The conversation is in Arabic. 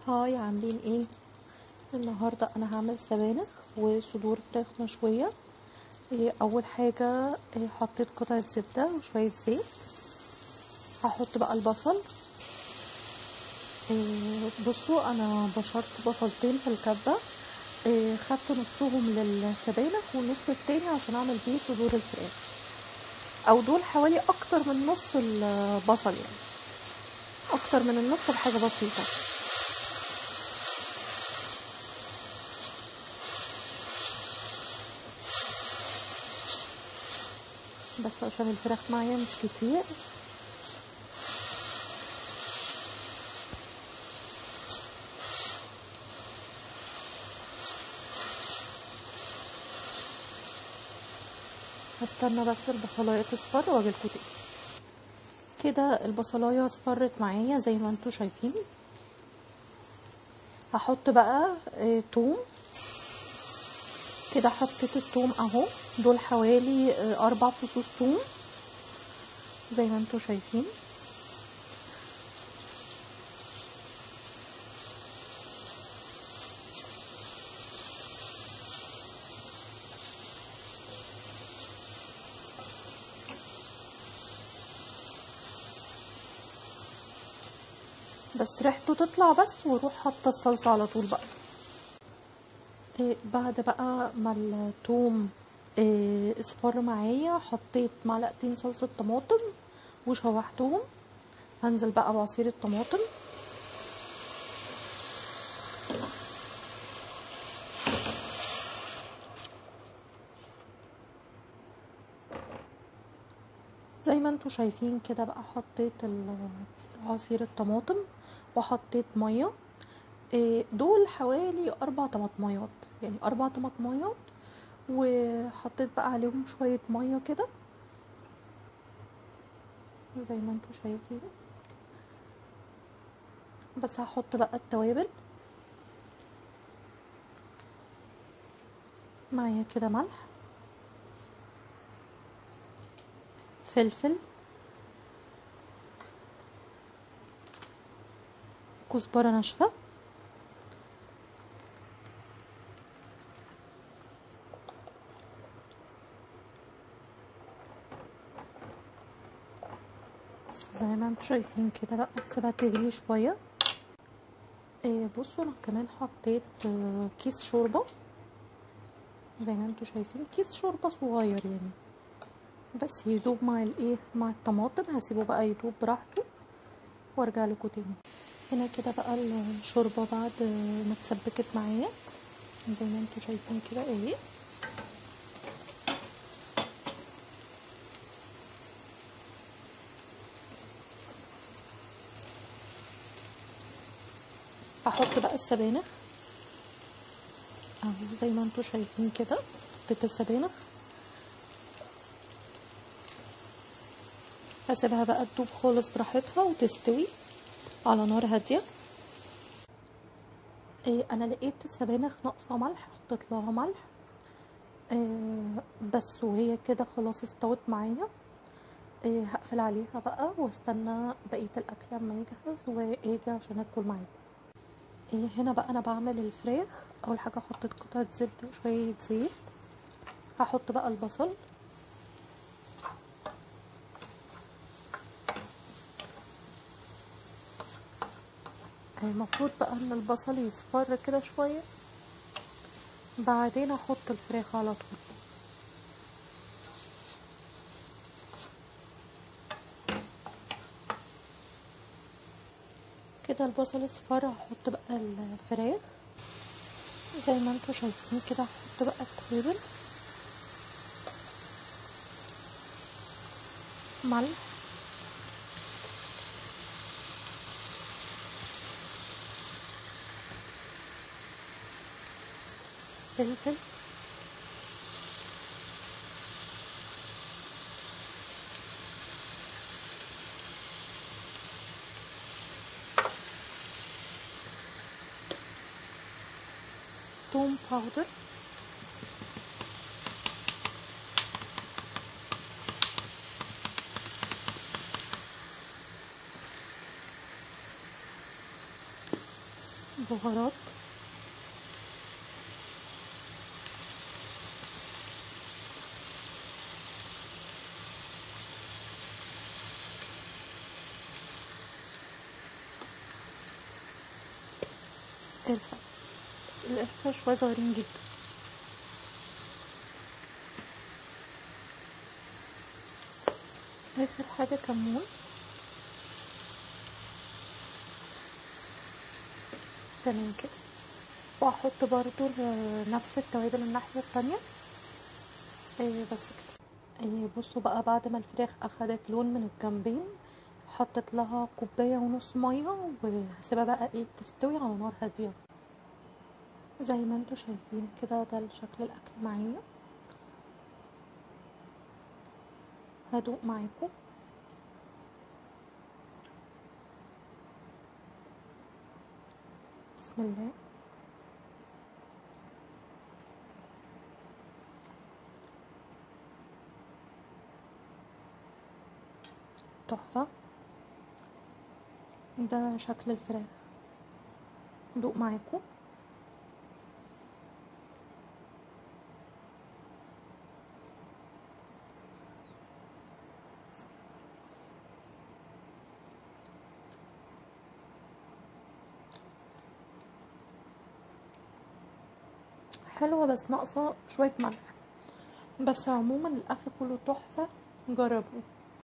هاي، عاملين ايه؟ النهارده انا هعمل سبانخ وصدور فراخ مشويه. اول حاجه حطيت قطعه زبده وشويه زيت. هحط بقى البصل. بصوا، انا بشرت بصلتين في الكبه. خدت نصهم للسبانخ والنص التاني عشان اعمل بيه صدور الفراخ، او دول حوالي اكتر من نص البصل، يعني اكتر من النص بحاجه بسيطه. بس عشان الفراخ معايا مش كتير. هستنى بس البصلايه تصفر واجيلكوا تاني. كده البصلايه اصفرت معايا زي ما انتوا شايفين. هحط بقى توم. كده حطيت التوم اهو، دول حوالي 4 فصوص توم زي ما انتوا شايفين. بس ريحته تطلع بس، واروح حاطه الصلصه على طول بقى. بعد بقى ما التوم اصفر معايا، حطيت معلقتين صلصه طماطم وشوحتهم. هنزل بقى بعصير الطماطم. زي ما انتوا شايفين كده بقى، حطيت عصير الطماطم وحطيت ميه. دول حوالي 4 طماطميات، يعني 4 طماطميات، وحطيت بقى عليهم شوية مية كده زي ما انتوا شايفين. بس هحط بقى التوابل معايا كده: ملح، فلفل، كزبرة ناشفة، زي ما انتوا شايفين كده بقى. هسيبها تغلي شوية. بصوا، انا كمان حطيت كيس شوربة زي ما انتوا شايفين، كيس شوربة صغير يعني، بس يدوب مع مع الطماطم. هسيبه بقى يدوب براحته وارجع لكم تاني. هنا كده بقى الشوربه بعد ما اتسبكت معايا زي ما انتوا شايفين كده اهي. هحط بقى السبانخ اهو زي ما انتوا شايفين كده. حطيت السبانخ، هسيبها بقى تدوب خالص براحتها وتستوي على نار هاديه. انا لقيت السبانخ ناقصه ملح، حطيت لها ملح. بس وهي كده خلاص استوت معايا. هقفل عليها بقى واستنى بقيه الاكل لما يجهز واجي عشان اكل معاكم. هنا بقى انا بعمل الفراخ. اول حاجه حطيت قطعه زبده وشويه زيت. هحط بقى البصل. المفروض بقى ان البصل يصفر كده شويه، بعدين احط الفراخ على طول. كده البصل اصفر، هحط بقى الفراخ زي ما انتوا شايفين كده. هحط بقى التوابل: ملح، فلفل، توم باودر، بهارات، قرفة، بس القرفة شوية صغيرين جدا. اخر حاجة كمون، تمام كده. وهحط برضو نفس التوابل الناحية التانية. بس كده. بصوا بقى، بعد ما الفراخ اخدت لون من الجنبين حطيت لها كوباية ونص مية، وهسيبها بقى تستوي على نار هادية. زي ما انتوا شايفين كده ده شكل الاكل معايا. هدوق معاكم. بسم الله. تحفة. ده شكل الفراخ. دوق معاكم. حلوة بس ناقصة شوية ملح. بس عموما الاكل كله تحفة، جربوه.